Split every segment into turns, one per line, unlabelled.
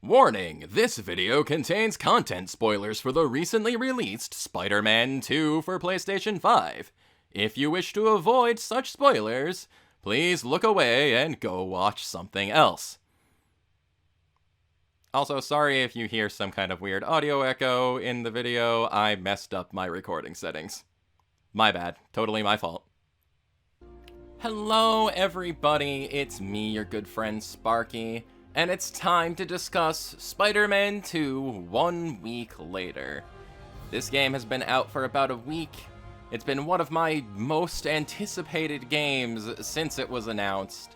Warning, this video contains content spoilers for the recently released Spider-Man 2 for PlayStation 5. If you wish to avoid such spoilers, please look away and go watch something else. Also, sorry if you hear some kind of weird audio echo in the video. I messed up my recording settings. My bad. Totally my fault. Hello, everybody. It's me, your good friend Sparky, and it's time to discuss Spider-Man 2 1 week later. This game has been out for about a week. It's been one of my most anticipated games since it was announced.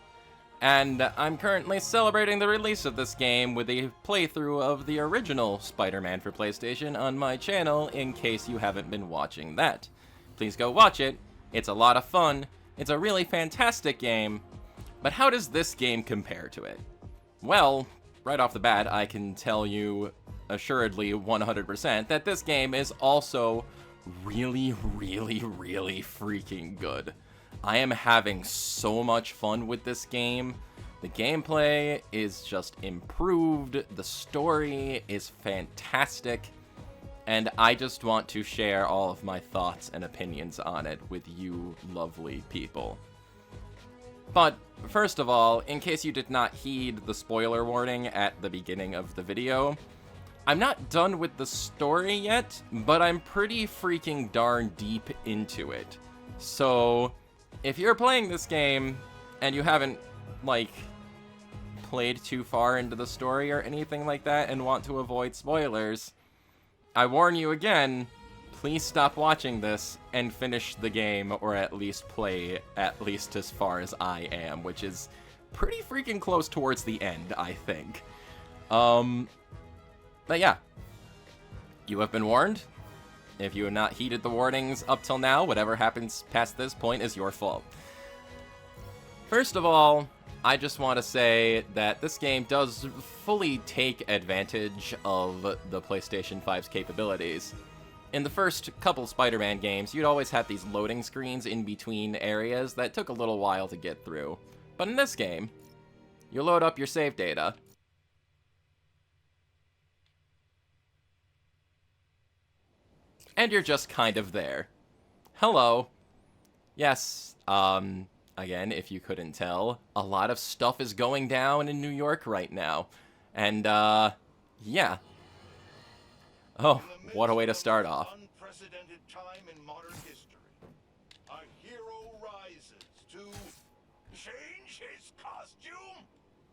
And I'm currently celebrating the release of this game with a playthrough of the original Spider-Man for PlayStation on my channel in case you haven't been watching that. Please go watch it. It's a lot of fun. It's a really fantastic game. But how does this game compare to it? Well, right off the bat, I can tell you assuredly 100% that this game is also really freaking good. I am having so much fun with this game. The gameplay is just improved, the story is fantastic, and I just want to share all of my thoughts and opinions on it with you lovely people. But first of all, in case you did not heed the spoiler warning at the beginning of the video, I'm not done with the story yet, but I'm pretty freaking darn deep into it. So if you're playing this game and you haven't, played too far into the story or anything like that and want to avoid spoilers, I warn you again, please stop watching this and finish the game, or at least play at least as far as I am, which is pretty freaking close towards the end, I think. But yeah, you have been warned. If you have not heeded the warnings up till now, whatever happens past this point is your fault. First of all, I just want to say that this game does fully take advantage of the PlayStation 5's capabilities. In the first couple Spider-Man games, you'd always have these loading screens in between areas that took a little while to get through. But in this game, you load up your save data, and you're just kind of there. Hello. Yes, again, if you couldn't tell, a lot of stuff is going down in New York right now. And, yeah. Oh, what a way to start off.
Unprecedented time in modern history. A hero rises to change his costume.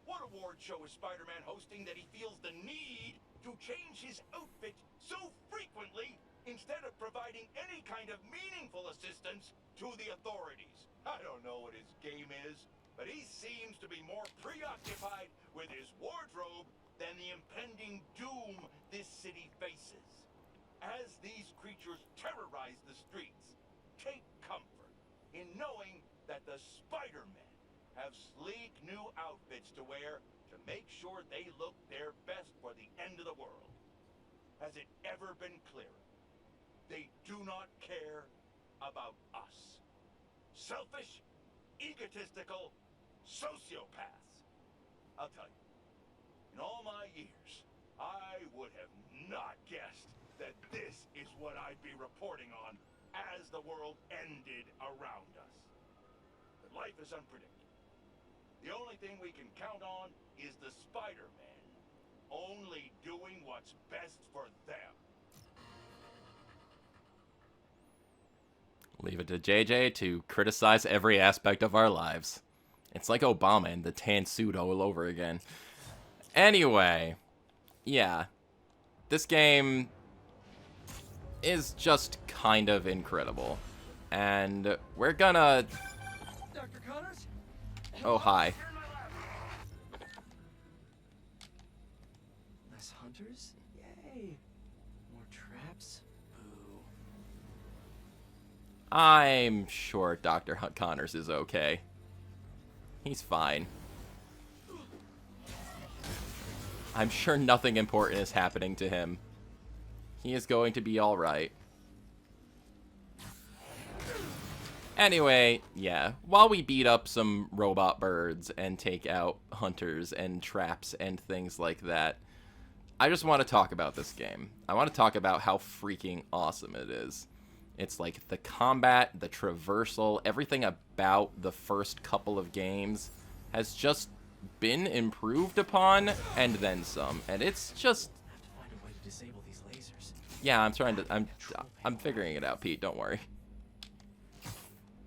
What award show is Spider-Man hosting that he feels the need to change his outfit so frequently instead of providing any kind of meaningful assistance to the authorities? I don't know what his game is, but he seems to be more preoccupied with his wardrobe than the impending doom this city faces. As these creatures terrorize the streets, take comfort in knowing that the Spider-Men have sleek new outfits to wear to make sure they look their best for the end of the world. Has it ever been clearer? They do not care about us. Selfish, egotistical sociopaths. I'll tell you, in all my years, I would have not guessed that this is what I'd be reporting on as the world ended around us. But life is unpredictable. The only thing we can count on is the Spider-Man only doing what's best for them.
Leave it to JJ to criticize every aspect of our lives. It's like Obama in the tan suit all over again. Anyway, yeah. This game is just kind of incredible. And we're gonna...
Dr. Connors?
Oh, hi.
Less hunters? Yay! More traps? Boo.
I'm sure Dr. Connors is okay. He's fine. I'm sure nothing important is happening to him. He is going to be alright. Anyway, yeah, while we beat up some robot birds and take out hunters and traps and things like that, I just want to talk about this game. I want to talk about how freaking awesome it is. It's like the combat, the traversal, everything about the first couple of games has just been improved upon and then some. And it's just...
I have to find a way to disable these lasers.
Yeah, I'm figuring it out, Pete, don't worry.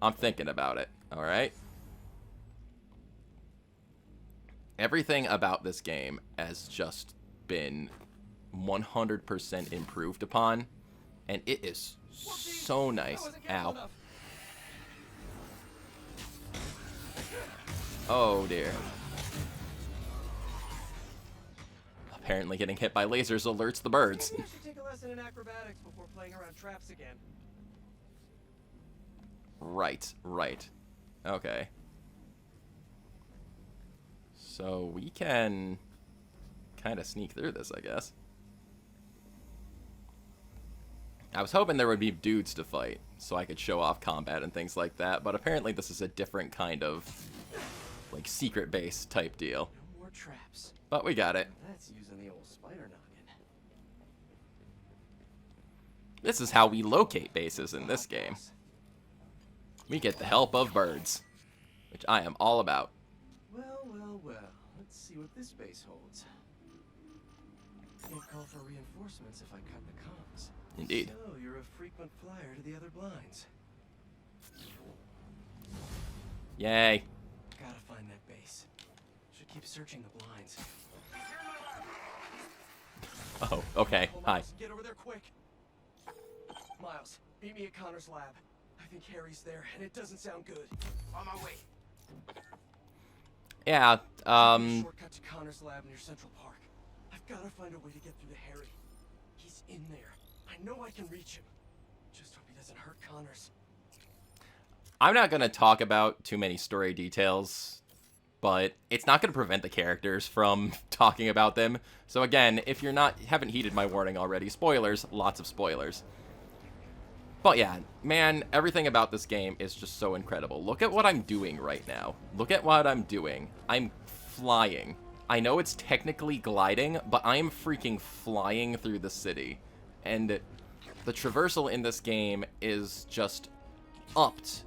I'm thinking about it, alright? Everything about this game has just been 100% improved upon, and it is so nice. Ow. Oh dear. Apparently getting hit by lasers alerts the birds.
Maybe I should take a lesson in acrobatics before playing around traps again.
Right. Okay. So we can kind of sneak through this, I guess. I was hoping there would be dudes to fight, so I could show off combat and things like that, but apparently this is a different kind of, like, secret base type deal.
No more traps.
But we got it.
That's using the old spider noggin.
This is how we locate bases in this game. We get the help of birds, which I am all about.
Well. Let's see what this base holds. Can't call for reinforcements if I cut the comms.
Indeed.
So, you're a frequent flyer to the other blinds.
Yay.
Gotta find that base. Should keep searching the blinds.
Oh, okay.
Oh,
Hi.
Miles, get over there quick. Miles, meet me at Connor's lab. I think Harry's there, and it doesn't sound good. On my way.
Yeah,
Shortcut to Connor's lab near Central Park. I've gotta find a way to get through to Harry. He's in there. I know I can reach him. Just hope he doesn't hurt Connors.
I'm not going to talk about too many story details, but it's not going to prevent the characters from talking about them. So again, if you're haven't heeded my warning already, spoilers, lots of spoilers. But yeah, man, everything about this game is just so incredible. Look at what I'm doing right now. Look at what I'm doing. I'm flying. I know it's technically gliding, but I am freaking flying through the city. And the traversal in this game is just upped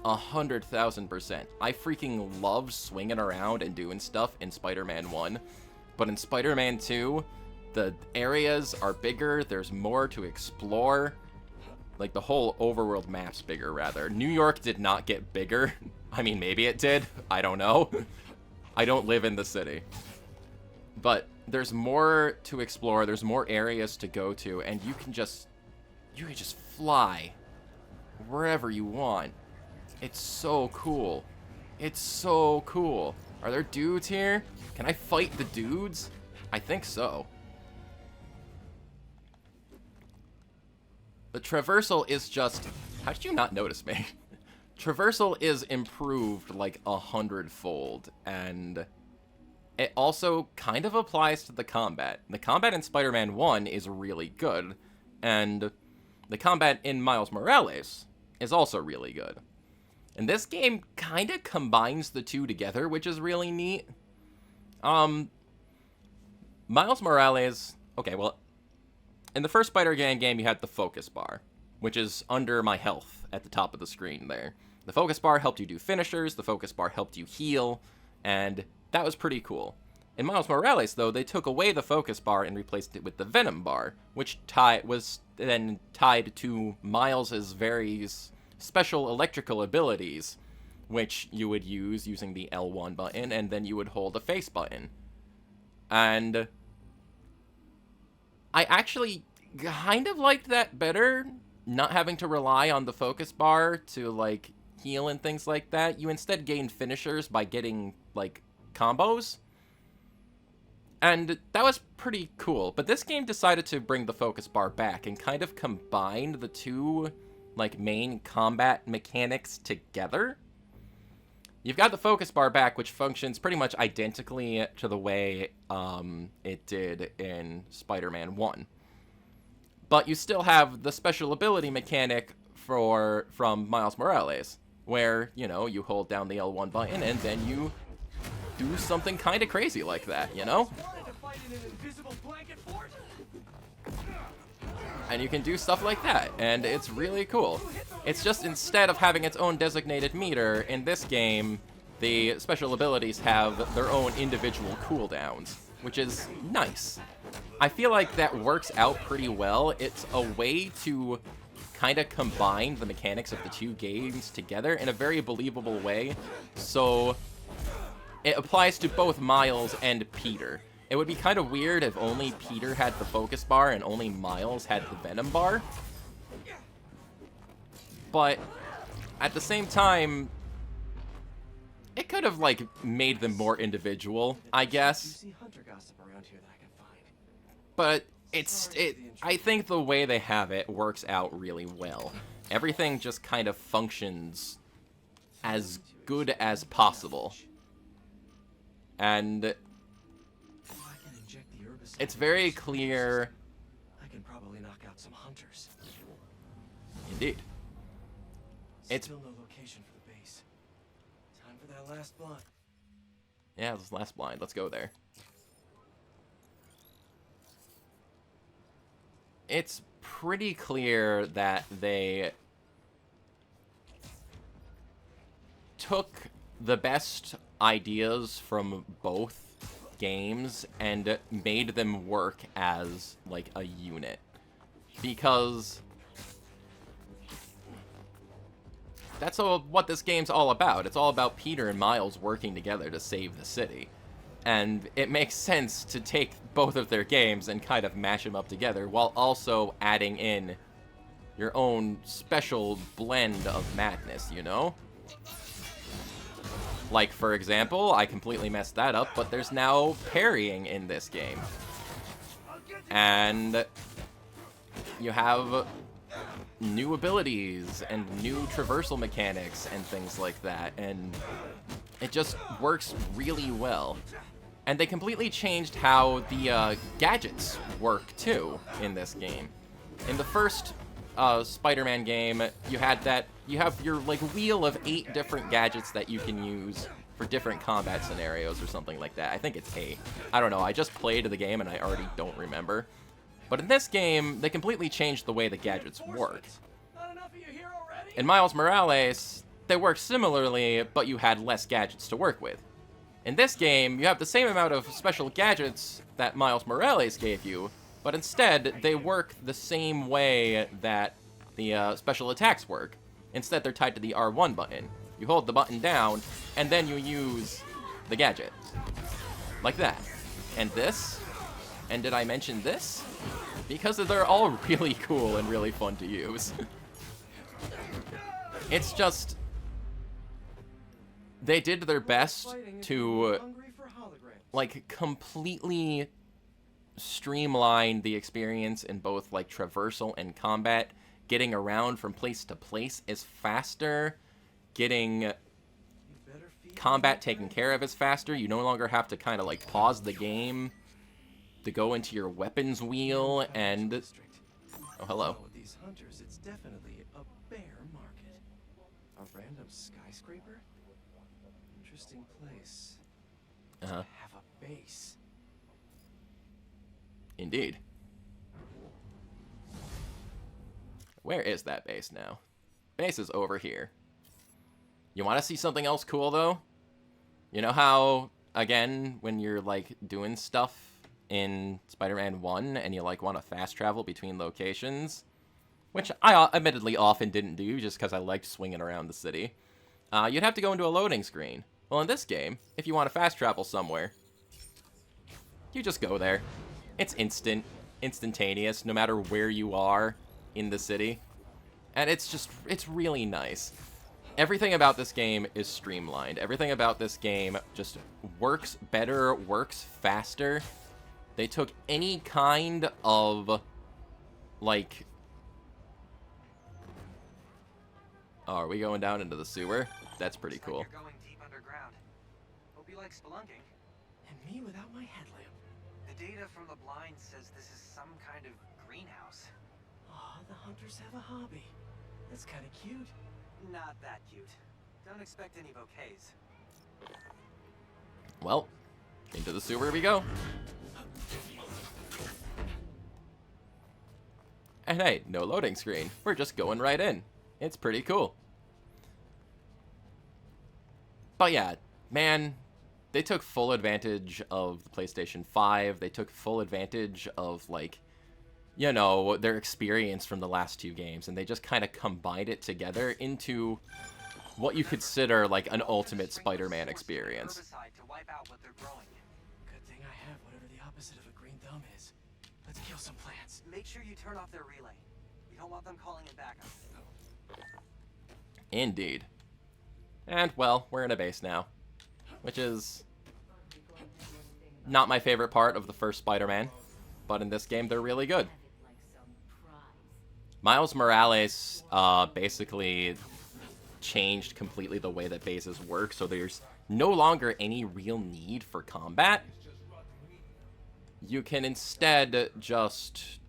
100,000%. I freaking love swinging around and doing stuff in Spider-Man 1. But in Spider-Man 2, the areas are bigger, there's more to explore. Like, the whole overworld map's bigger, rather. New York did not get bigger. I mean, maybe it did. I don't know. I don't live in the city. But there's more to explore. There's more areas to go to. And you can just fly wherever you want. It's so cool. It's so cool. Are there dudes here? Can I fight the dudes? I think so. The traversal is just... How did you not notice me? Traversal is improved like 100-fold, and it also kind of applies to the combat. The combat in Spider-Man 1 is really good, and the combat in Miles Morales is also really good. And this game kind of combines the two together, which is really neat. Miles Morales... Okay, well... In the first Spider-Man game, you had the focus bar, which is under my health at the top of the screen there. The focus bar helped you do finishers, the focus bar helped you heal, and that was pretty cool. In Miles Morales, though, they took away the focus bar and replaced it with the Venom bar, which was then tied to Miles's various special electrical abilities, which you would use using the L1 button, and then you would hold a face button. And I actually kind of liked that better, not having to rely on the focus bar to, like, heal and things like that. You instead gained finishers by getting, like, combos. And that was pretty cool. But this game decided to bring the focus bar back and kind of combined the two, like, main combat mechanics together. You've got the focus bar back, which functions pretty much identically to the way it did in Spider-Man 1. But you still have the special ability mechanic from Miles Morales, where, you know, you hold down the L1 button and then you do something kind of crazy like that, you know?
Wanted to fight in an invisible blanket fort?
And you can do stuff like that, and it's really cool. It's just instead of having its own designated meter, in this game, the special abilities have their own individual cooldowns, which is nice. I feel like that works out pretty well. It's a way to kind of combine the mechanics of the two games together in a very believable way, so it applies to both Miles and Peter. It would be kind of weird if only Peter had the focus bar and only Miles had the Venom bar. But at the same time, it could have, like, made them more individual, I guess.
You see hunter gossip around here that I can find.
But I think the way they have it works out really well. Everything just kind of functions as good as possible. And it's very clear.
I can probably knock out some hunters.
Indeed. It's
Still no location for the base. Time for that last blind.
yeah, this last blind. Let's go there. It's pretty clear that they took the best ideas from both games and made them work as, like, a unit. Because that's what this game's all about. It's all about Peter and Miles working together to save the city. And it makes sense to take both of their games and kind of mash them up together while also adding in your own special blend of madness, you know? Like, for example, I completely messed that up, but there's now parrying in this game. And you have new abilities and new traversal mechanics and things like that, and it just works really well. And they completely changed how the gadgets work, too, in this game. In the first Spider-Man game, you have your, like, wheel of 8 different gadgets that you can use for different combat scenarios or something like that. I think it's 8. I don't know, I just played the game and I already don't remember. But in this game, they completely changed the way the gadgets work.
Not enough of you here already?
In Miles Morales, they work similarly, but you had less gadgets to work with. In this game, you have the same amount of special gadgets that Miles Morales gave you, but instead, they work the same way that the special attacks work. Instead, they're tied to the R1 button. You hold the button down, and then you use the gadget. Like that. And this? And did I mention this? Because they're all really cool and really fun to use. It's just, they did their best to,
Hungry for holograms.
like, completely streamline the experience in both, like, traversal and combat. Getting around from place to place is faster. Getting
You better feed
combat
me,
taken
friend.
care of is faster. You no longer have to kind of, like, pause the game to go into your weapons wheel and...
District.
Oh, hello.
With these hunters, it's definitely a bear market. A random skyscraper? Interesting place.
Uh-huh.
Have a base.
Indeed. Where is that base now? Base is over here. You want to see something else cool, though? You know how, again, when you're, like, doing stuff in Spider-Man 1 and you, like, want to fast travel between locations, which I admittedly often didn't do just because I liked swinging around the city, you'd have to go into a loading screen. Well, in this game, if you want to fast travel somewhere, you just go there. It's instantaneous, no matter where you are in the city. And it's really nice. Everything about this game is streamlined. Everything about this game just works better, works faster. They took any kind of, like... Oh, are we going down into the sewer? That's pretty
Looks like
cool.
You're going deep underground. Hope you like spelunking.
And me without my headlamp.
The data from the blind says this is some kind of greenhouse.
Aw, the hunters have a hobby. That's kind of cute.
Not that cute. Don't expect any bouquets.
Well, Into the sewer we go. And hey, no loading screen. We're just going right in. It's pretty cool. But yeah, man, they took full advantage of the PlayStation 5. They took full advantage of, like, you know, their experience from the last 2 games. And they just kind of combined it together into what you consider, like, an ultimate Spider-Man experience.
Herbicide to wipe out what they're growing.
Good thing I have whatever the opposite of a green thumb is. Let's kill some plants.
Make sure you turn off their relay. We don't want them calling in backup.
Indeed. And, well, we're in a base now. Which is not my favorite part of the first Spider-Man. But in this game, they're really good. Miles Morales basically changed completely the way that bases work, so there's no longer any real need for combat. You can instead just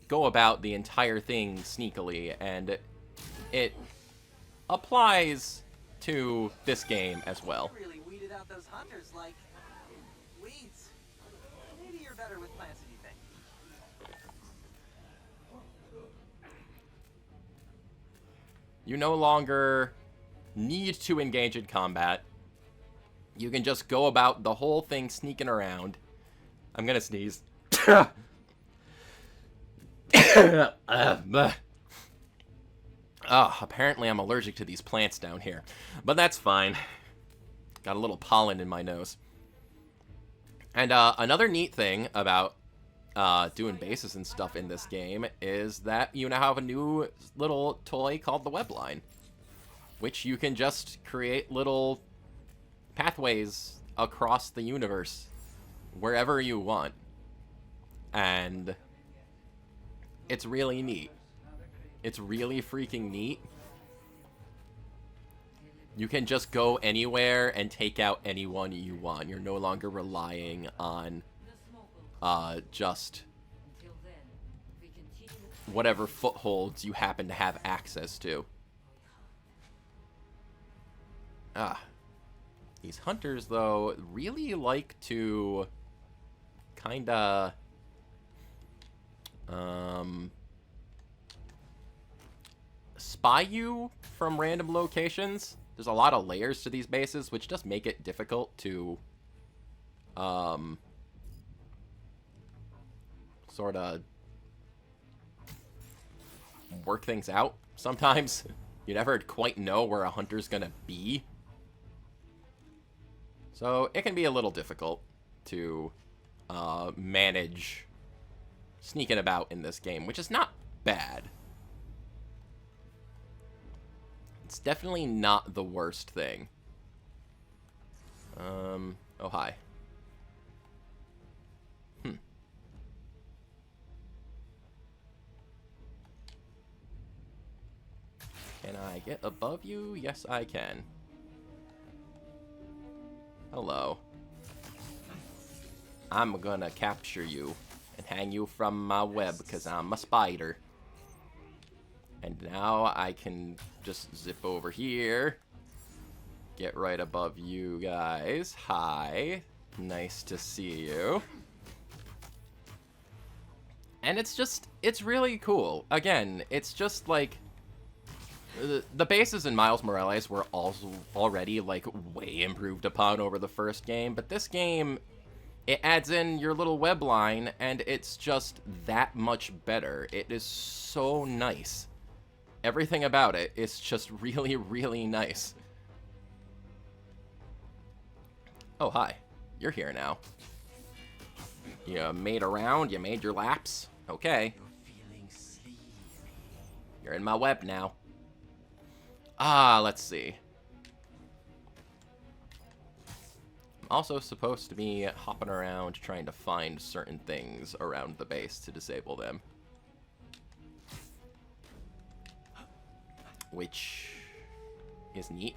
go about the entire thing sneakily, and it applies to this game as well.
You really weeded out those hunters like weeds. Maybe you're better with plants than you think.
You no longer need to engage in combat. You can just go about the whole thing sneaking around. I'm gonna sneeze. Apparently I'm allergic to these plants down here. But that's fine. Got a little pollen in my nose. And another neat thing about doing bases and stuff in this game is that you now have a new little toy called the Webline, which you can just create little pathways across the universe wherever you want. And it's really neat. It's really freaking neat. You can just go anywhere and take out anyone you want. You're no longer relying on just whatever footholds you happen to have access to. These hunters, though, really like to kinda spy you from random locations. There's a lot of layers to these bases, which just make it difficult to sort of work things out sometimes. You never quite know where a hunter's gonna be. So it can be a little difficult to manage sneaking about in this game, which is not bad. It's definitely not the worst thing. Oh, hi. Can I get above you? Yes, I can. Hello. I'm gonna capture you and hang you from my web because I'm a spider. And now I can just zip over here. Get right above you guys. Hi. Nice to see you. And it's really cool. Again, it's just like, the bases in Miles Morales were also already, like, way improved upon over the first game, but this game, it adds in your little web line, and it's just that much better. It is so nice. Everything about it is just really, really nice. Oh, hi. You're here now. You made a round, you made your laps. Okay. You're in my web now. Let's see. I'm also supposed to be hopping around trying to find certain things around the base to disable them. Which is neat.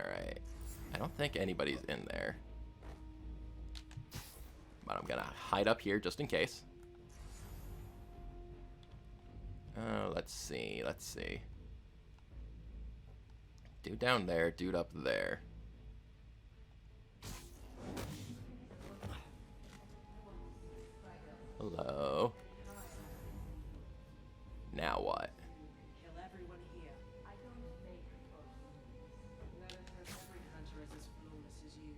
Alright. I don't think anybody's in there. But I'm gonna hide up here just in case. Let's see, let's see. Dude down there, dude up there. Hello. Now what?
Kill everyone here. I don't make foes. Let us have every hunter is as flawless as you.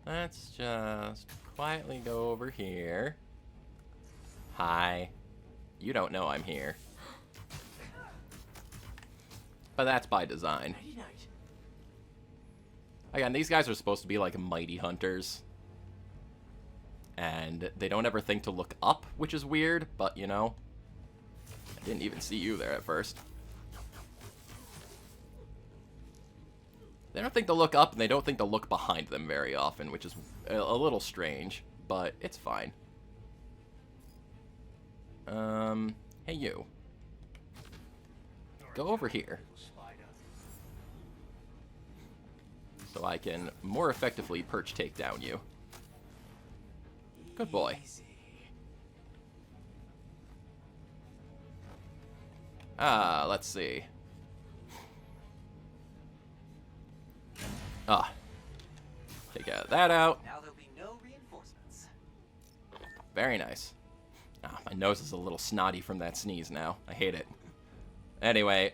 Let's just quietly go over here. Hi. You don't know I'm here. But that's by design.
Nighty night.
Again, these guys are supposed to be like mighty hunters. And they don't ever think to look up, which is weird, but you know. I didn't even see you there at first. They don't think to look up, and they don't think to look behind them very often, which is a little strange, but it's fine. Hey you. Go over here. So I can more effectively perch take down you. Good boy.
Easy.
Let's see. Take that out.
Now there'll be no reinforcements.
Very nice. My nose is a little snotty from that sneeze now. I hate it. Anyway,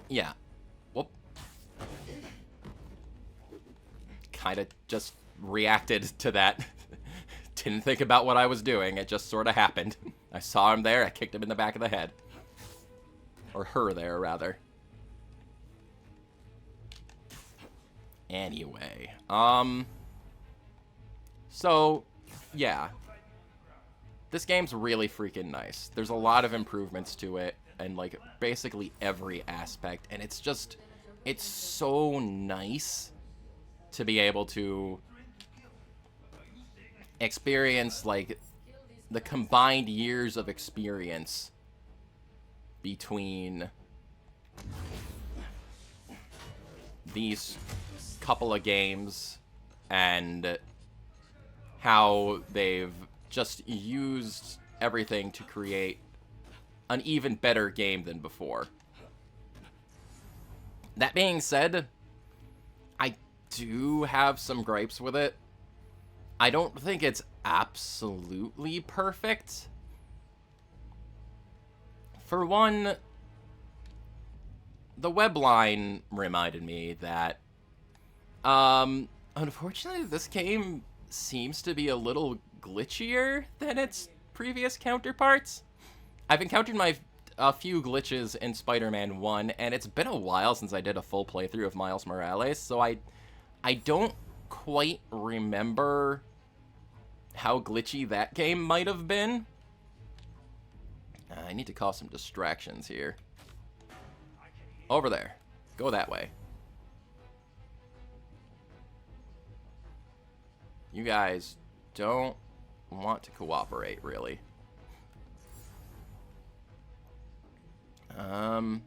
yeah. Whoop. Kind of just reacted to that. Didn't think about what I was doing. It just sort of happened. I saw him there. I kicked him in the back of the head. Or her there, rather. Anyway, so, yeah. This game's really freaking nice. There's a lot of improvements to it, and, like, basically every aspect, and it's just, it's so nice to be able to experience, like, the combined years of experience between these couple of games and how they've just used everything to create an even better game than before. That being said, I do have some gripes with it. I don't think it's absolutely perfect. For one, the web line reminded me that, unfortunately, this game seems to be a little glitchier than its previous counterparts. I've encountered a few glitches in Spider-Man 1, and it's been a while since I did a full playthrough of Miles Morales, so I don't quite remember how glitchy that game might have been. I need to cause some distractions here. Over there. Go that way. You guys don't want to cooperate, really.
And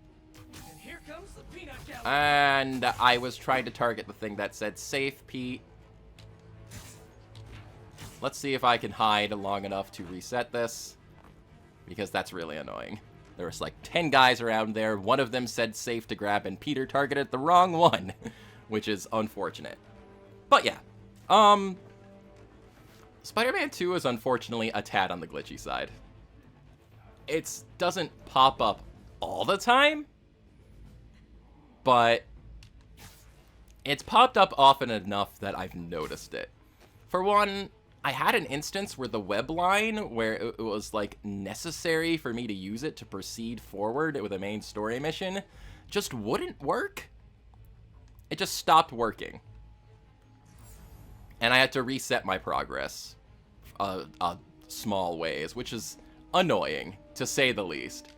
here comes the peanut gallery.
And I was trying to target the thing that said safe, Pete. Let's see if I can hide long enough to reset this, because that's really annoying. There was like 10 guys around there. One of them said safe to grab, and Peter targeted the wrong one, which is unfortunate. But yeah, Spider-Man 2 is unfortunately a tad on the glitchy side. It doesn't pop up all the time, but it's popped up often enough that I've noticed it. For one, I had an instance where the web line, where it was like necessary for me to use it to proceed forward with a main story mission, just wouldn't work. It just stopped working. And I had to reset my progress small ways, which is annoying, to say the least.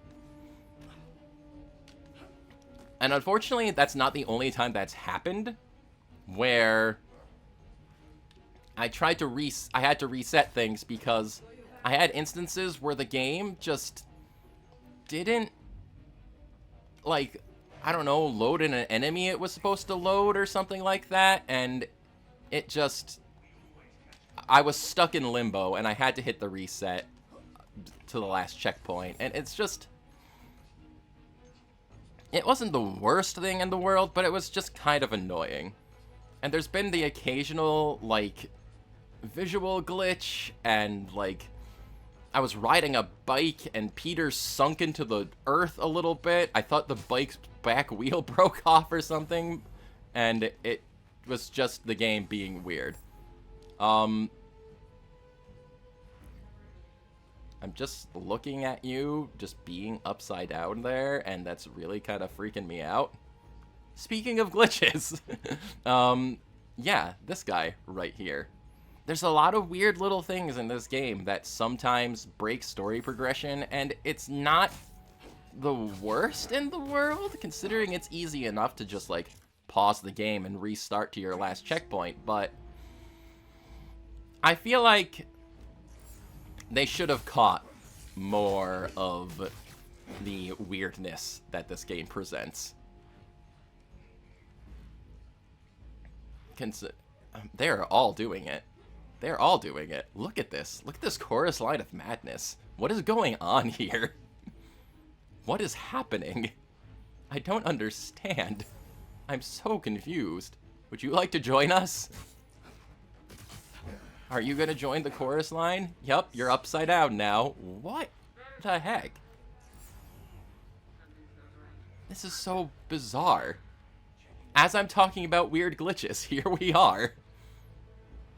And unfortunately, that's not the only time that's happened, where I had to reset things because I had instances where the game just didn't, like, I don't know, load in an enemy it was supposed to load or something like that, and it just, I was stuck in limbo, and I had to hit the reset to the last checkpoint, and it's just, it wasn't the worst thing in the world, but it was just kind of annoying. And there's been the occasional, like, visual glitch, and like I was riding a bike and Peter sunk into the earth a little bit. I thought the bike's back wheel broke off or something, and it was just the game being weird. I'm just looking at you just being upside down there, and that's really kind of freaking me out. Speaking of glitches, yeah, this guy right here. There's a lot of weird little things in this game that sometimes break story progression, and it's not the worst in the world, considering it's easy enough to just, like, pause the game and restart to your last checkpoint, but I feel like they should have caught more of the weirdness that this game presents. They're all doing it. They're all doing it. Look at this. Look at this chorus line of madness. What is going on here? What is happening? I don't understand. I'm so confused. Would you like to join us? Are you gonna join the chorus line? Yup, you're upside down now. What the heck? This is so bizarre. As I'm talking about weird glitches, here we are.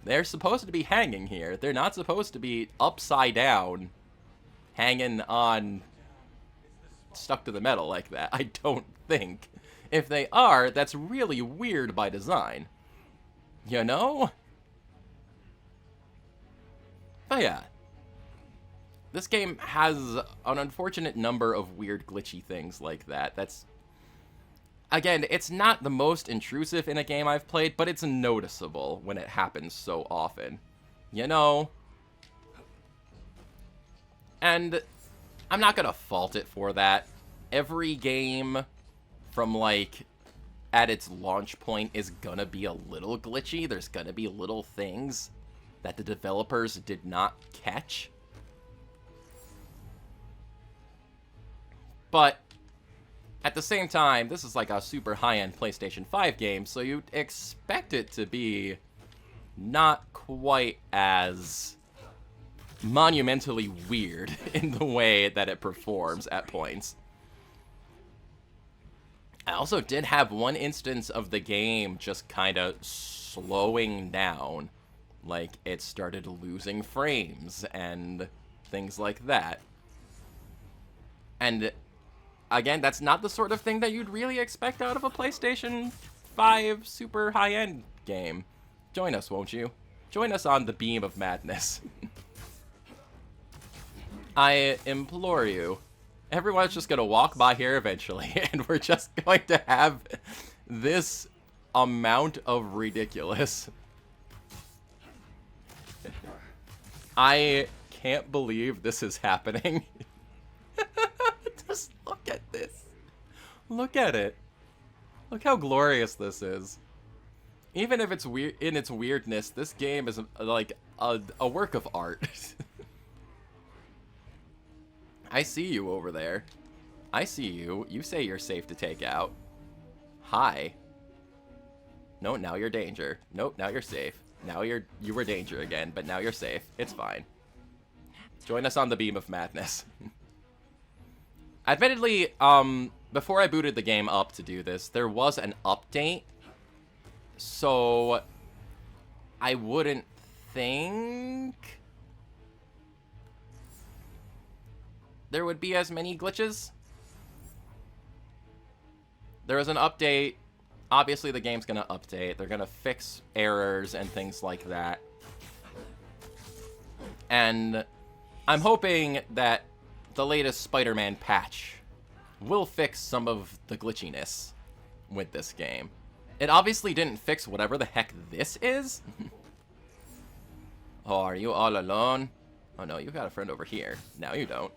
They're supposed to be hanging here. They're not supposed to be upside down, hanging on, stuck to the metal like that. I don't think. If they are, that's really weird by design. You know? But yeah. This game has an unfortunate number of weird glitchy things like that. That's... Again, it's not the most intrusive in a game I've played, but it's noticeable when it happens so often. You know? And I'm not gonna fault it for that. Every game from, like, at its launch point is gonna be a little glitchy. There's gonna be little things that the developers did not catch. But at the same time, this is like a super high-end PlayStation 5 game, so you'd expect it to be not quite as monumentally weird in the way that it performs at points. I also did have one instance of the game just kind of slowing down. Like, it started losing frames and things like that. And again, that's not the sort of thing that you'd really expect out of a PlayStation 5 super high-end game. Join us, won't you? Join us on the Beam of Madness. I implore you. Everyone's just gonna walk by here eventually, and we're just going to have this amount of ridiculous. I can't believe this is happening. Just look at this. Look at it. Look how glorious this is. Even if it's weird in its weirdness, this game is like a work of art. I see you over there. I see you. You say you're safe to take out. Hi. No, now you're danger. Nope, now you're safe. Now you were danger again, but now you're safe. It's fine. Join us on the Beam of Madness. Admittedly, before I booted the game up to do this, there was an update. So I wouldn't think there would be as many glitches. There was an update. Obviously, the game's gonna update. They're gonna fix errors and things like that. And I'm hoping that the latest Spider-Man patch will fix some of the glitchiness with this game. It obviously didn't fix whatever the heck this is. Oh, are you all alone? Oh no, you got a friend over here. Now you don't.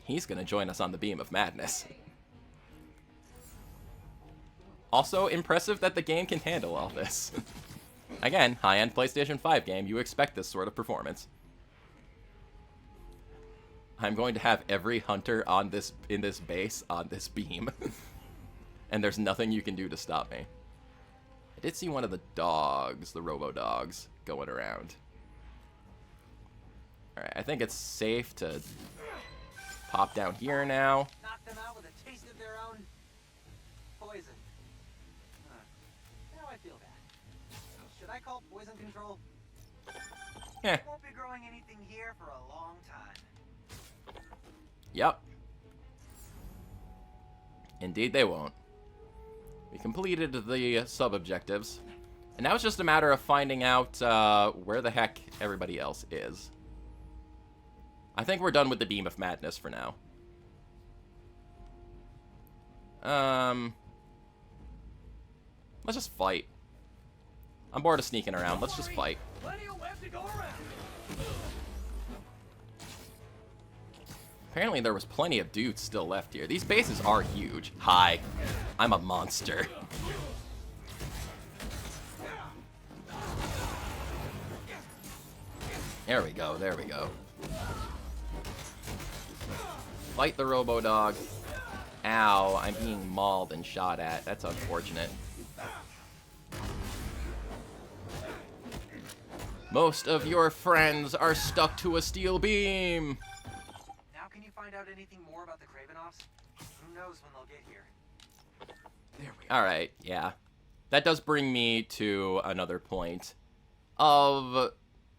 He's gonna join us on the Beam of Madness. Also impressive that the game can handle all this. Again, high-end PlayStation 5 game, you expect this sort of performance. I'm going to have every hunter on this in this base on this beam. And there's nothing you can do to stop me. I did see one of the dogs, the robo-dogs, going around. Alright, I think it's safe to pop down here now.
Knock them out with a taste of their own poison. Now I feel bad. Should I call poison control?
Eh.
Won't be growing anything here for a long time.
Yep. Indeed they won't. We completed the sub-objectives. And now it's just a matter of finding out where the heck everybody else is. I think we're done with the Beam of Madness for now. Let's just fight. I'm bored of sneaking around. Let's just fight.
Plenty of web to go around.
Apparently there was plenty of dudes still left here. These bases are huge. Hi. I'm a monster. There we go, there we go. Fight the Robo-Dog. Ow, I'm being mauled and shot at. That's unfortunate. Most of your friends are stuck to a steel beam.
Now can you find out anything more about the Kravenoffs? Who knows when they'll get here?
There we go.
Alright, yeah. That does bring me to another point of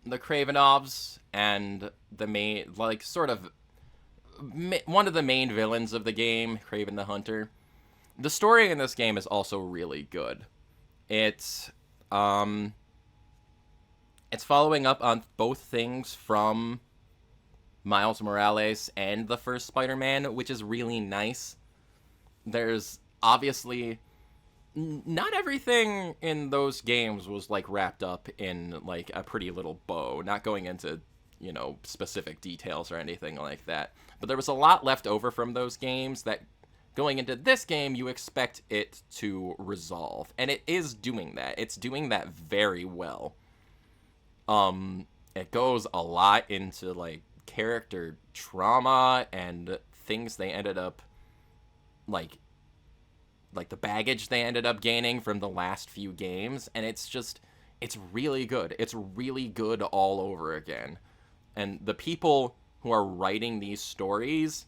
the Kravenoffs and the main, like, sort of, one of the main villains of the game, Kraven the Hunter. The story in this game is also really good. It's following up on both things from Miles Morales and the first Spider-Man, which is really nice. There's obviously not everything in those games was like wrapped up in like a pretty little bow, not going into, you know, specific details or anything like that. But there was a lot left over from those games that going into this game you expect it to resolve, and it is doing that. It's doing that very well. It goes a lot into like character trauma and things they ended up like the baggage they ended up gaining from the last few games, and it's really good. It's really good all over again. And the people who are writing these stories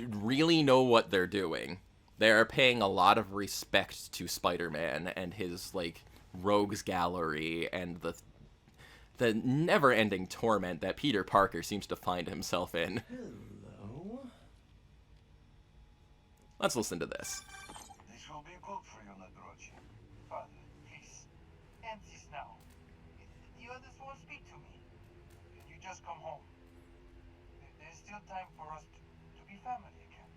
really know what they're doing. They are paying a lot of respect to Spider-Man and his like rogues gallery and the never-ending torment that Peter Parker seems to find himself in.
Hello.
Let's listen to this.
This will be good for you, Nadrochi. Father, please, end this now. The others won't speak to me. You just come home. There's still time for us to be family again.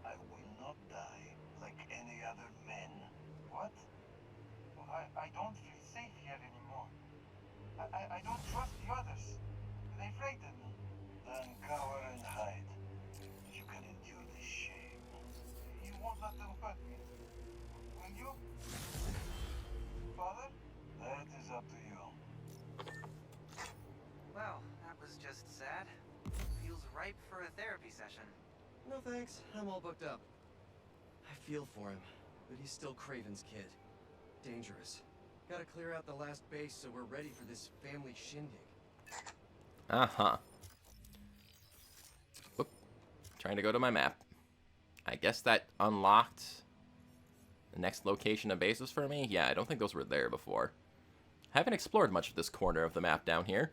I will not die like any other men. What? Well, I don't feel safe here anymore. I don't trust the others. They frighten me. Then cower and hide. You can endure this shame. You won't let them hurt me. Will you? Father? That is up to you.
Well, that was just sad. Feels ripe for a therapy session.
No thanks, I'm all booked up. I feel for him, but he's still Kraven's kid. Dangerous. Gotta clear out the last base so we're ready for this family shindig.
Uh-huh. Whoop. Trying to go to my map. I guess that unlocked the next location of bases for me? Yeah, I don't think those were there before. Haven't explored much of this corner of the map down here.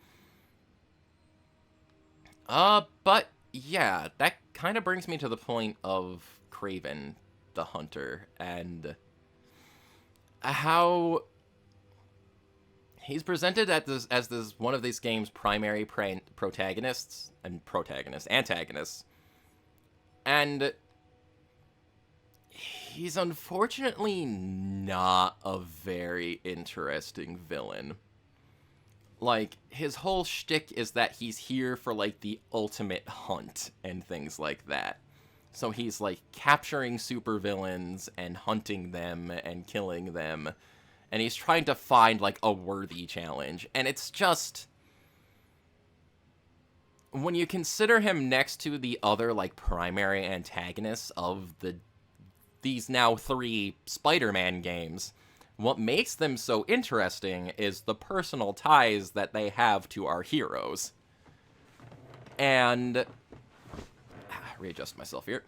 But yeah, that kind of brings me to the point of Kraven the Hunter and how he's presented as this one of these game's primary antagonists, and he's unfortunately not a very interesting villain. Like, his whole shtick is that he's here for, like, the ultimate hunt and things like that. So he's, like, capturing supervillains and hunting them and killing them. And he's trying to find, like, a worthy challenge. And it's just... when you consider him next to the other, like, primary antagonists of the these now 3 Spider-Man games, what makes them so interesting is the personal ties that they have to our heroes. And readjust myself here.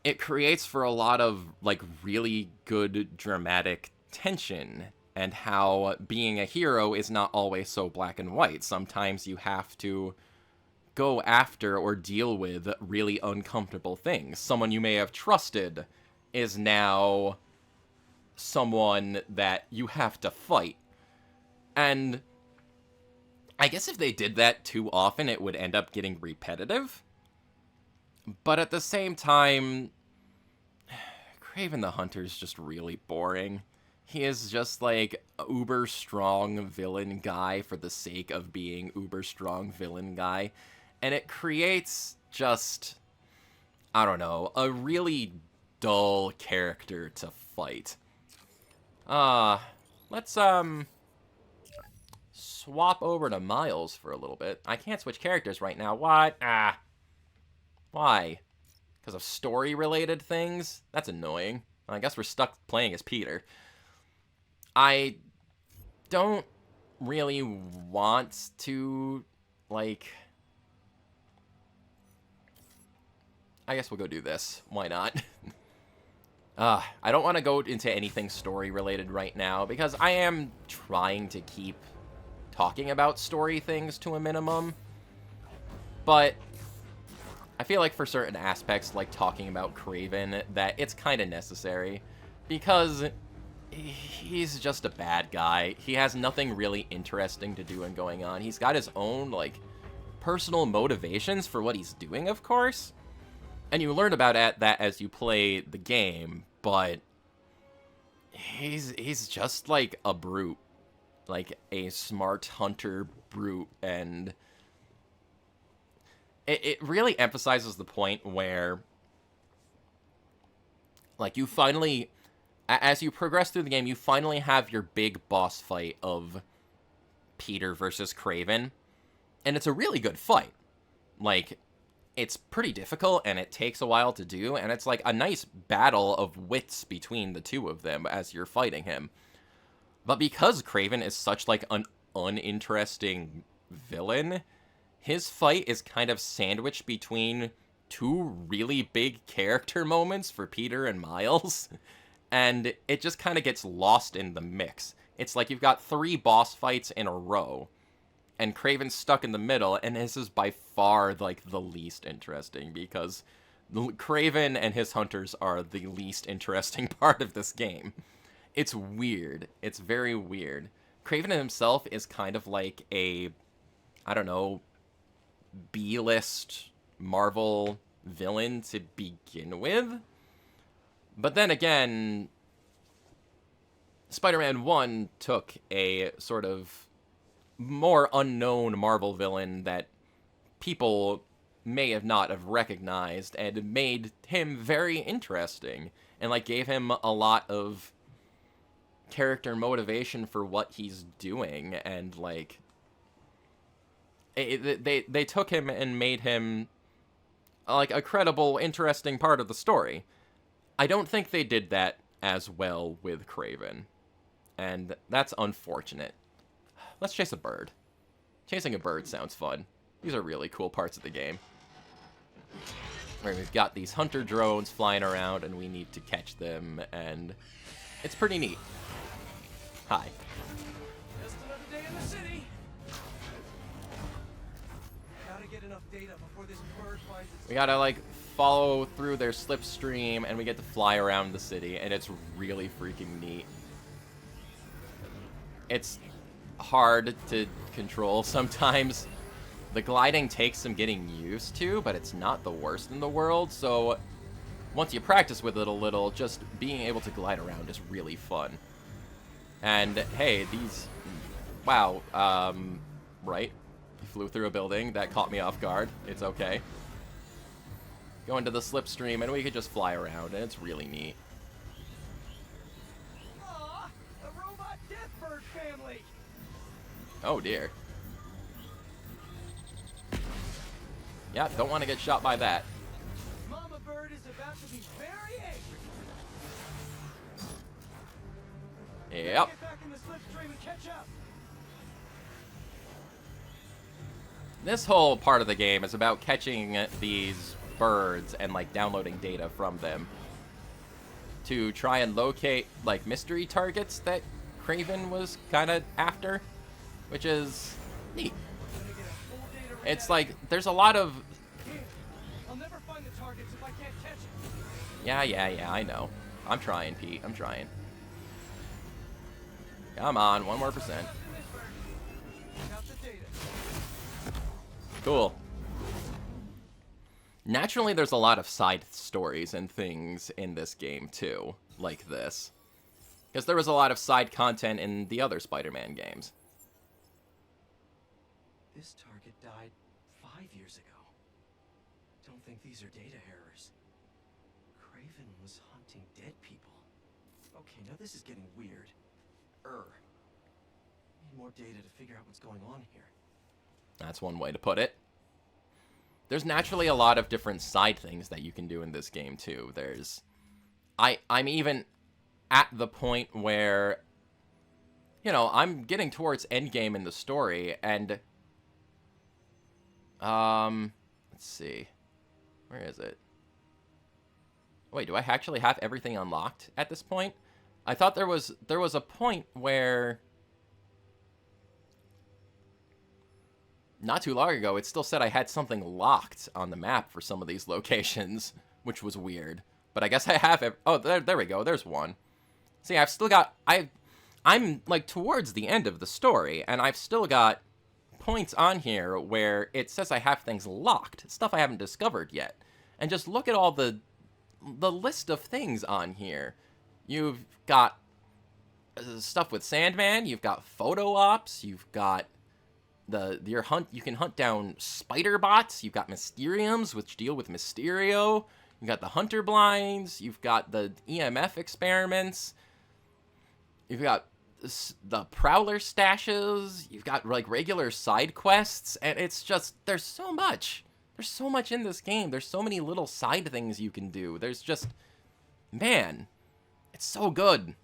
It creates for a lot of, like, really good dramatic tension, and how being a hero is not always so black and white. Sometimes you have to go after or deal with really uncomfortable things. Someone you may have trusted is now someone that you have to fight. And I guess if they did that too often, it would end up getting repetitive. But at the same time, Kraven the Hunter is just really boring. He is just like uber strong villain guy for the sake of being uber strong villain guy. And it creates just, I don't know, a really dull character to fight. Let's swap over to Miles for a little bit. I can't switch characters right now. What? Why? Because of story-related things? That's annoying. I guess we're stuck playing as Peter. I don't really want to, like... I guess we'll go do this. Why not? I don't want to go into anything story-related right now, because I am trying to keep talking about story things to a minimum. But I feel like for certain aspects, like talking about Kraven, that it's kind of necessary, because he's just a bad guy. He has nothing really interesting to do and going on. He's got his own, like, personal motivations for what he's doing, of course. And you learn about that as you play the game, but he's just like a brute. Like a smart hunter brute, and it really emphasizes the point where, like, you finally, as you progress through the game, you finally have your big boss fight of Peter versus Kraven, and it's a really good fight. Like, it's pretty difficult, and it takes a while to do, and it's like a nice battle of wits between the two of them as you're fighting him. But because Kraven is such, like, an uninteresting villain, his fight is kind of sandwiched between 2 really big character moments for Peter and Miles, and it just kind of gets lost in the mix. It's like you've got 3 boss fights in a row, and Kraven's stuck in the middle, and this is by far, like, the least interesting, because Kraven and his hunters are the least interesting part of this game. It's weird. It's very weird. Kraven himself is kind of like a, I don't know, B-list Marvel villain to begin with. But then again, Spider-Man 1 took a sort of more unknown Marvel villain that people may have not have recognized and made him very interesting, and, like, gave him a lot of character motivation for what he's doing, and, like, they took him and made him, like, a credible, interesting part of the story. I don't think they did that as well with Kraven, and that's unfortunate. Let's chase a bird. Chasing a bird sounds fun. These are really cool parts of the game, where we've got these hunter drones flying around, and we need to catch them, and it's pretty neat. Hi.
Just another day in the city. Gotta get enough data before this bird finds its...
We gotta, like, follow through their slipstream, and we get to fly around the city, and it's really freaking neat. It's hard to control sometimes. The gliding takes some getting used to, but it's not the worst in the world, so once you practice with it a little, just being able to glide around is really fun. And, hey, these... Wow, right. Flew through a building. That caught me off guard. It's okay. Go into the slipstream, and we could just fly around, and it's really neat.
Aw, a robot deathbird family!
Oh, dear. Yeah, don't want to get shot by that.
Mama bird is about to be very angry.
Yep.
Get back in the slipstream and catch up.
This whole part of the game is about catching these birds and, like, downloading data from them to try and locate, like, mystery targets that Kraven was kind of after, which is neat. It's like, there's a lot of...
I'll never find the targets if I can't catch it.
Yeah, I know. I'm trying, Pete. I'm trying. Come on, 1 more %.
Got the data.
Cool. Naturally, there's a lot of side stories and things in this game, too, like this. Because there was a lot of side content in the other Spider-Man games.
This target died 5 years ago. Don't think these are data errors. Kraven was hunting dead people. Okay, now this is getting weird. Need more data to figure out what's going on here.
That's one way to put it. There's naturally a lot of different side things that you can do in this game, too. There's... I'm even at the point where, you know, I'm getting towards endgame in the story, and... let's see. Where is it? Wait, do I actually have everything unlocked at this point? I thought there was a point where... Not too long ago, it still said I had something locked on the map for some of these locations, which was weird. But I guess I have... Oh, there we go. There's one. See, I've still got... I'm, like, towards the end of the story, and I've still got points on here where it says I have things locked, stuff I haven't discovered yet. And just look at all the list of things on here. You've got stuff with Sandman, you've got photo ops, you've got... you can hunt down spider bots, you've got Mysteriums, which deal with Mysterio, you've got the Hunter Blinds, you've got the EMF experiments, you've got the Prowler stashes, you've got, like, regular side quests, and it's just, there's so much in this game. There's so many little side things you can do. There's just, man, it's so good.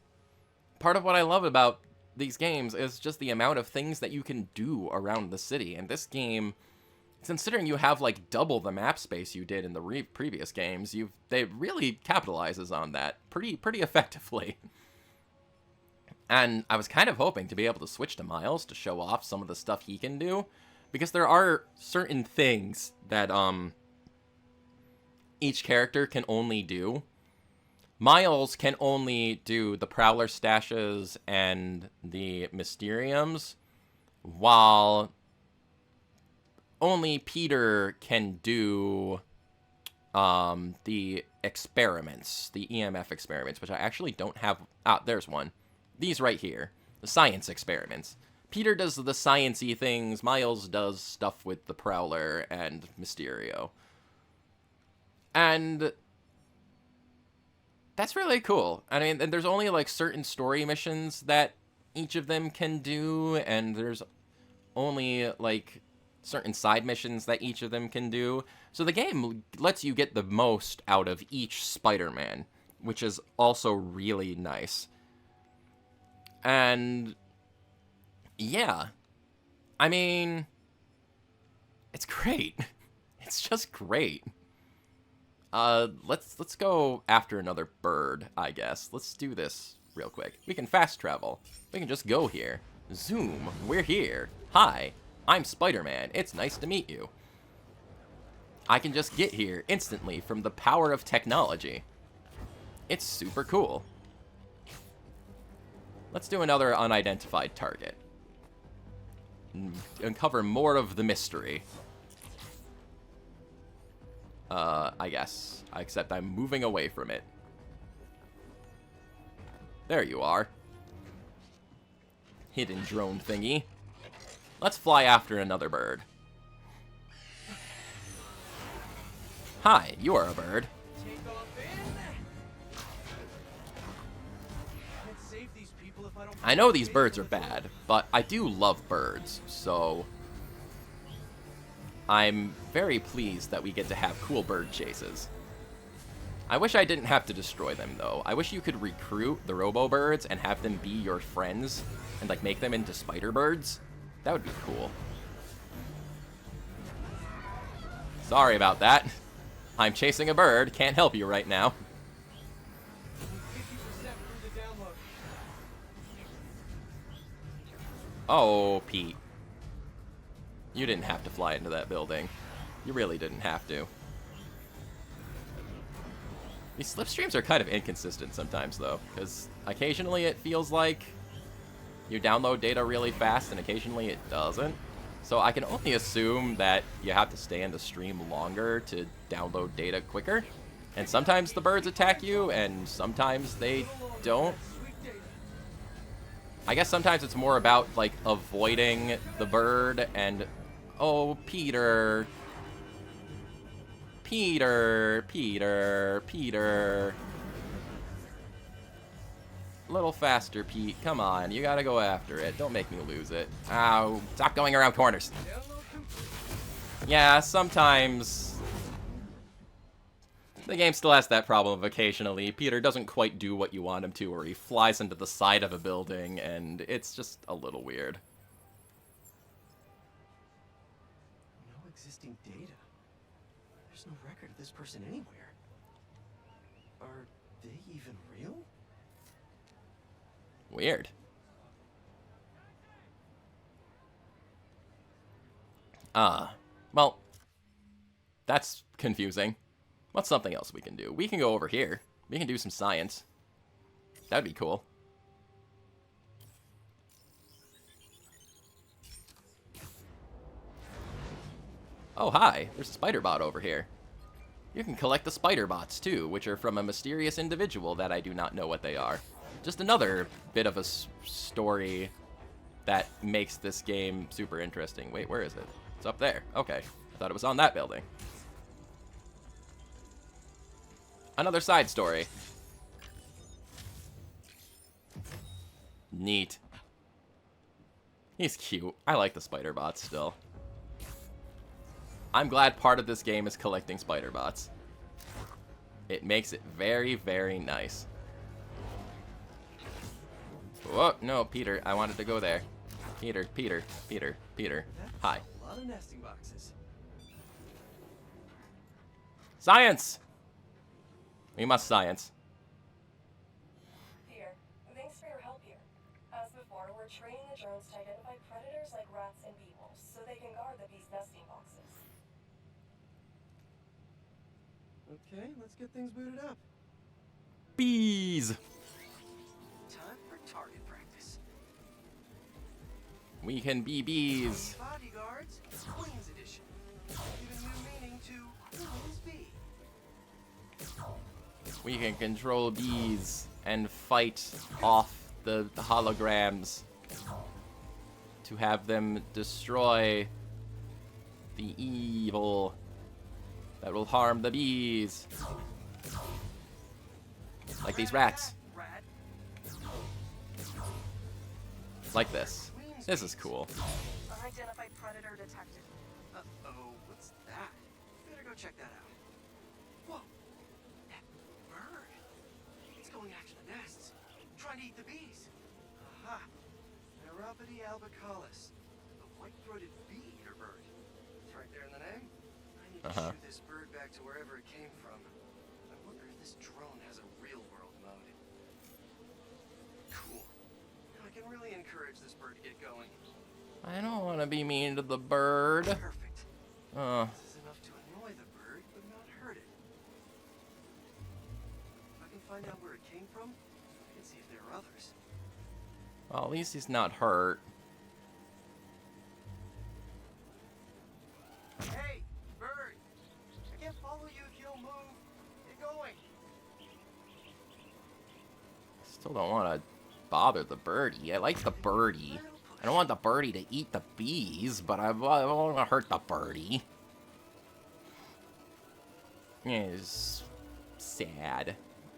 Part of what I love about these games is just the amount of things that you can do around the city. And this game, considering you have, like, double the map space you did in the previous games, they really capitalizes on that pretty effectively. And I was kind of hoping to be able to switch to Miles to show off some of the stuff he can do, because there are certain things that each character can only do. Miles can only do the Prowler stashes and the Mysteriums, while only Peter can do the experiments, the EMF experiments, which I actually don't have. Ah, there's one. These right here, the science experiments. Peter does the science-y things, Miles does stuff with the Prowler and Mysterio. And that's really cool. I mean, and there's only, like, certain story missions that each of them can do, and there's only, like, certain side missions that each of them can do. So the game lets you get the most out of each Spider-Man, which is also really nice. And yeah, I mean, it's great. It's just great. Let's go after another bird, I guess. Let's do this real quick. We can fast travel. We can just go here. Zoom, we're here. Hi, I'm Spider-Man. It's nice to meet you. I can just get here instantly from the power of technology. It's super cool. Let's do another unidentified target. Uncover more of the mystery. I guess. Except I'm moving away from it. There you are. Hidden drone thingy. Let's fly after another bird. Hi, you are a bird.
Take off in. Can't save these people if I don't.
I know these birds are bad, but I do love birds, so I'm very pleased that we get to have cool bird chases. I wish I didn't have to destroy them, though. I wish you could recruit the Robo-Birds and have them be your friends and, like, make them into Spider-Birds. That would be cool. Sorry about that. I'm chasing a bird. Can't help you right now.
50% through the download.
Oh, Pete. You didn't have to fly into that building. You really didn't have to. These slipstreams are kind of inconsistent sometimes, though, because occasionally it feels like you download data really fast, and occasionally it doesn't. So I can only assume that you have to stay in the stream longer to download data quicker. And sometimes the birds attack you, and sometimes they don't. I guess sometimes it's more about, like, avoiding the bird and... Oh, Peter... Peter... A little faster, Pete. Come on, you gotta go after it. Don't make me lose it. Ow, stop going around corners. Yeah, sometimes... The game still has that problem of occasionally Peter doesn't quite do what you want him to, or he flies into the side of a building, and it's just a little weird.
No existing data. There's no record of this person anywhere. Are they even real?
Weird. Well, that's confusing. What's something else we can do? We can go over here. We can do some science. That'd be cool. Oh, hi. There's a spider bot over here. You can collect the spider bots, too, which are from a mysterious individual that I do not know what they are. Just another bit of a story that makes this game super interesting. Wait, where is it? It's up there. Okay. I thought it was on that building. Another side story. Neat. He's cute. I like the spider bots still. I'm glad part of this game is collecting spider bots. It makes it very, very nice. Whoa, no, Peter, I wanted to go there. Peter. Hi.
A lot of nesting boxes.
Science! We must science.
Peter, thanks for your help here. As before, we're training the drones to identify predators like rats and beetles, so they can guard the bees' nesting boxes.
Okay, let's get things booted up.
Bees!
Time for target practice.
We can be bees.
Bodyguards, Queen's Edition. Giving new meaning to Queen's Bee.
We can control bees and fight off the holograms to have them destroy the evil that will harm the bees. Like these rats.
Rat.
Like this. This is cool.
Unidentified predator detected.
Uh-oh, what's that? Better go check that out. Whoa! That bird. It's going after the nests. Trying to eat the bees. Aha!
Neuropody albicollis.
The white-throated bee-eater bird. It's right there in the name.
I need to shoot this bird back to wherever it came from. I wonder if this drone has a real-world mode. Cool. Now I can really encourage this bird to get going.
I don't want to be mean to the bird.
Perfect. This is enough to annoy the bird, but not hurt it. If I can find out where it came from, I can see if there are others.
Well, at least he's not hurt.
Hey, bird! I can't follow you if you don't move. Get going.
Still don't want to bother the birdie. I like the birdie. I don't want the birdie to eat the bees, but I don't want to hurt the birdie. It's sad.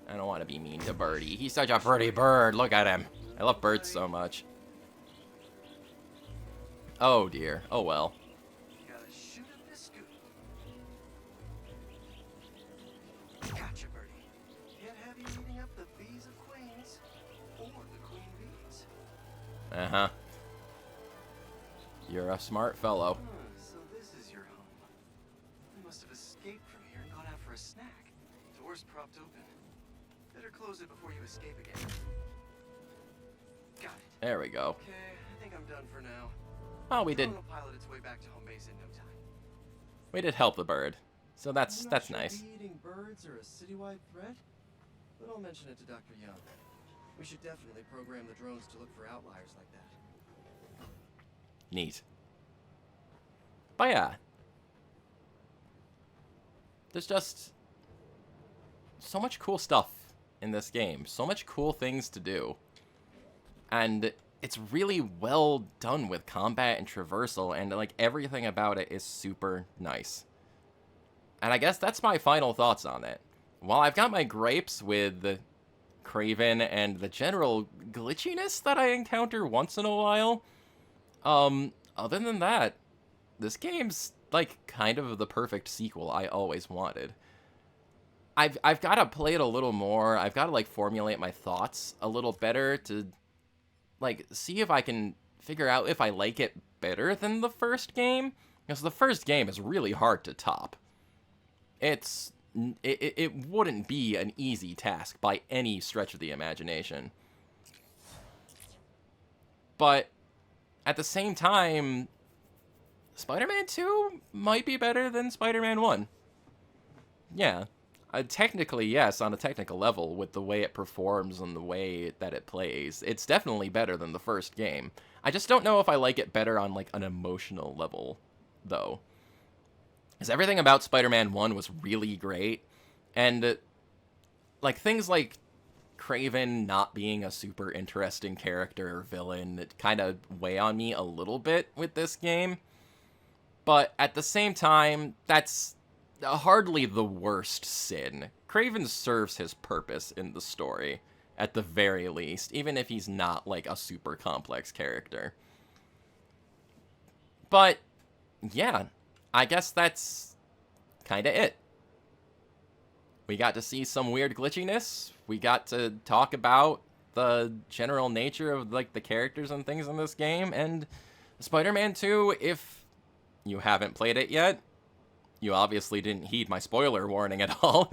I don't want to be mean to Birdie. He's such a pretty bird. Look at him. I love birds so much. Oh dear. Oh well.
Gotta shoot him to scoop. Gotcha, birdie.
bees of queens, or the queen bees.
Uh-huh. You're a smart fellow.
So this is your home. You must have escaped from here and gone out for a snack. Door's propped open. Better close it before you escape again. Got it.
There we go.
Okay, I think I'm done for now.
Oh, we did.
Drone will pilot its way back to home base in no time.
We did help the bird. So that's
I'm not sure
nice.
bee-eating birds are a citywide threat, but I'll mention it to Dr. Young. We should definitely program the drones to look for outliers like that.
Neat. But yeah. There's just so much cool stuff in this game. So much cool things to do. And it's really well done with combat and traversal, and like everything about it is super nice. And I guess that's my final thoughts on it. While I've got my gripes with Kraven and the general glitchiness that I encounter once in a while, other than that, this game's like kind of the perfect sequel I always wanted. I've got to play it a little more. I've got to like formulate my thoughts a little better to like see if I can figure out if I like it better than the first game, because the first game is really hard to top. It wouldn't be an easy task by any stretch of the imagination. But at the same time, Spider-Man 2 might be better than Spider-Man 1. Yeah. Technically, yes, on a technical level, with the way it performs and the way that it plays, it's definitely better than the first game. I just don't know if I like it better on, like, an emotional level, though. Because everything about Spider-Man 1 was really great, and, like, things like Kraven not being a super interesting character or villain kind of weigh on me a little bit with this game. But at the same time, that's hardly the worst sin. Kraven serves his purpose in the story, at the very least, even if he's not, like, a super complex character. But, yeah, I guess that's kind of it. We got to see some weird glitchiness. We got to talk about the general nature of, like, the characters and things in this game, and Spider-Man 2, if you haven't played it yet, you obviously didn't heed my spoiler warning at all.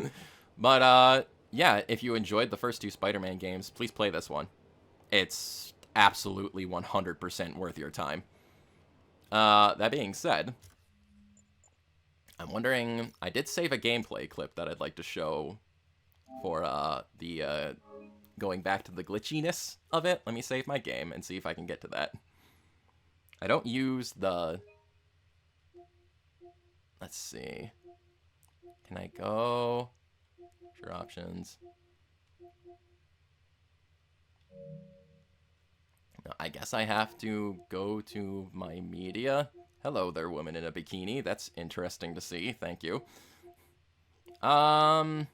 But, yeah, if you enjoyed the first two Spider-Man games, please play this one. It's absolutely 100% worth your time. That being said, I'm wondering, I did save a gameplay clip that I'd like to show for, the, going back to the glitchiness of it. Let me save my game and see if I can get to that. I don't use the... Let's see. Can I go? Sure, options. No, I guess I have to go to my media. Hello there, woman in a bikini. That's interesting to see. Thank you. How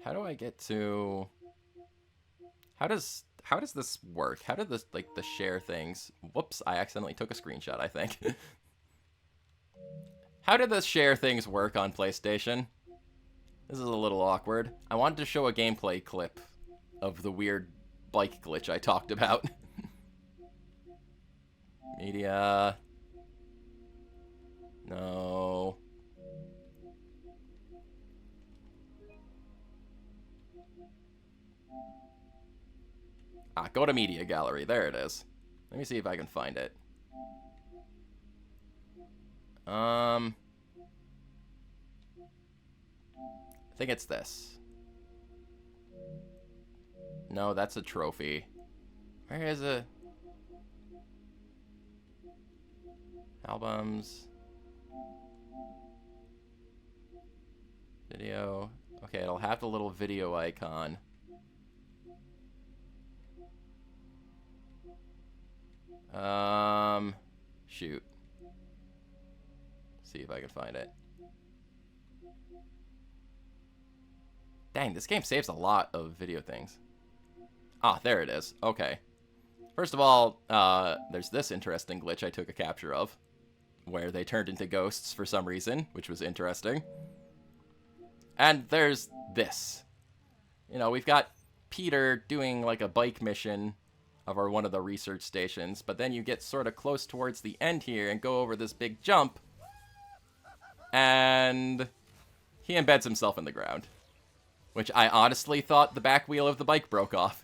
do I get to... How does this work? How did this, like, the share things... Whoops, I accidentally took a screenshot, I think. How did the share things work on PlayStation? This is a little awkward. I wanted to show a gameplay clip of the weird bike glitch I talked about. Media. No. Ah, go to Media Gallery. There it is. Let me see if I can find it. I think it's this. No, that's a trophy. Where is it? Albums. Video. Okay, it'll have the little video icon. Shoot. See if I can find it. Dang, this game saves a lot of video things. Ah, there it is. Okay. First of all, there's this interesting glitch I took a capture of, where they turned into ghosts for some reason, which was interesting. And there's this. you know, we've got Peter doing like a bike mission of one of the research stations, but then you get sort of close towards the end here and go over this big jump, and he embeds himself in the ground, which I honestly thought the back wheel of the bike broke off,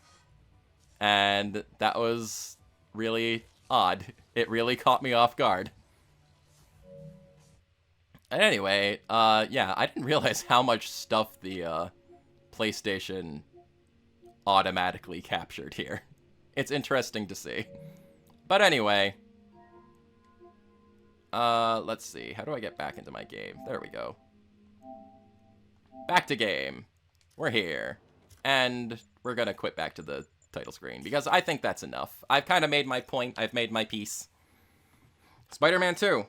and that was really odd. It really caught me off guard. And anyway, yeah, I didn't realize how much stuff the PlayStation automatically captured here. It's interesting to see. But anyway, let's see. How do I get back into my game? There we go. Back to game. We're here. And we're gonna quit back to the title screen, because I think that's enough. I've kind of made my point. I've made my peace. Spider-Man 2.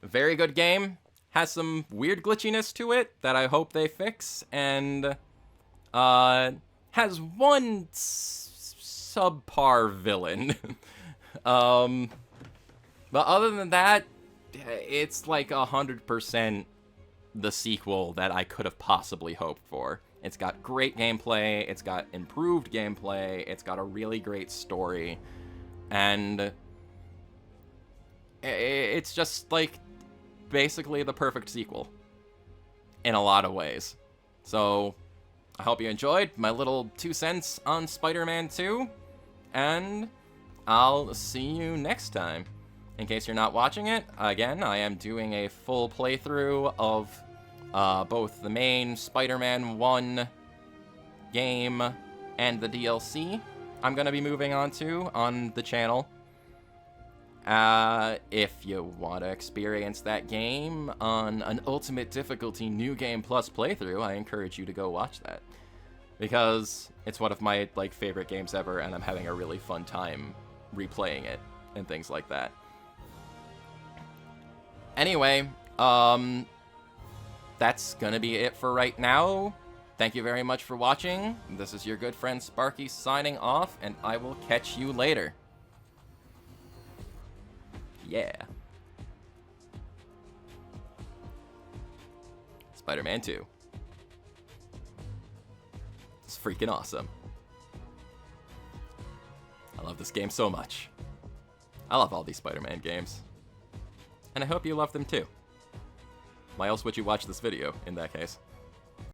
Very good game. Has some weird glitchiness to it that I hope they fix. And has one subpar villain. But other than that, it's like 100% the sequel that I could have possibly hoped for. It's got great gameplay, it's got improved gameplay, it's got a really great story, and it's just like basically the perfect sequel in a lot of ways. So I hope you enjoyed my little 2 cents on Spider-Man 2, and I'll see you next time. In case you're not watching it, again, I am doing a full playthrough of both the main Spider-Man 1 game and the DLC I'm going to be moving on to on the channel. If you want to experience that game on an Ultimate Difficulty New Game Plus playthrough, I encourage you to go watch that, because it's one of my favorite games ever, and I'm having a really fun time replaying it and things like that. Anyway, that's gonna be it for right now. Thank you very much for watching. This is your good friend Sparky signing off, and I will catch you later. Yeah. Spider-Man 2. It's freaking awesome. I love this game so much. I love all these Spider-Man games. And I hope you love them too. Why else would you watch this video, in that case?